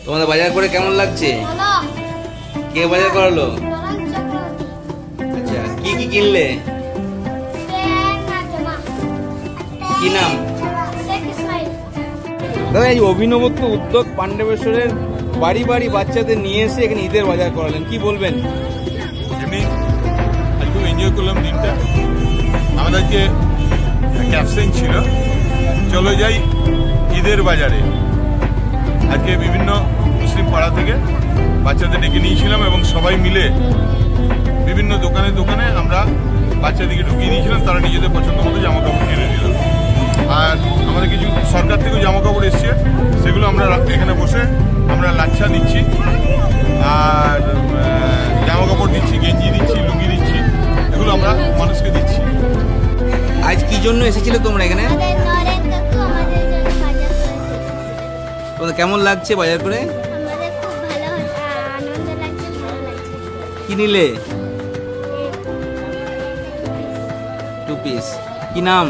তোমাদের বাজার করে কেমন লাগছে? কে বাজার করালো? আচ্ছা, কি কি কিনলে? কি নাম? দাদা, এই অভিনবত্ব উদ্যোগ পাণ্ডবেশ্বরের বাড়ি বাড়ি বাচ্চাদের নিয়ে এসে এখানে ঈদের বাজার করালেন, কি বলবেন? এমনি একদম এনজয় করলাম দিনটা। আমাদের যে ক্যাপশন ছিল চলো যাই ঈদের বাজারে, আজকে বিভিন্ন মুসলিম পাড়া থেকে বাচ্চাদের ডেকে নিয়েছিলাম এবং সবাই মিলে বিভিন্ন দোকানে দোকানে আমরা বাচ্চাদেরকে ঢুকিয়ে দিয়েছিলাম। তারা নিজেদের পছন্দ মতো জামা কাপড় কিনে নিল। আর আমাদের কিছু সরকার থেকেও জামা কাপড় এসছে, সেগুলো আমরা এখানে বসে আমরা লাচ্ছা দিচ্ছি, আর জামা কাপড় দিচ্ছি, গেঞ্জি দিচ্ছি, লুঙ্গি দিচ্ছি, এগুলো আমরা মানুষকে দিচ্ছি। আজ কি জন্য এসেছিল তোমরা এখানে? তোমাদের কেমন লাগছে বাজার করে? কি নিলে? 2 পিস। কি নাম?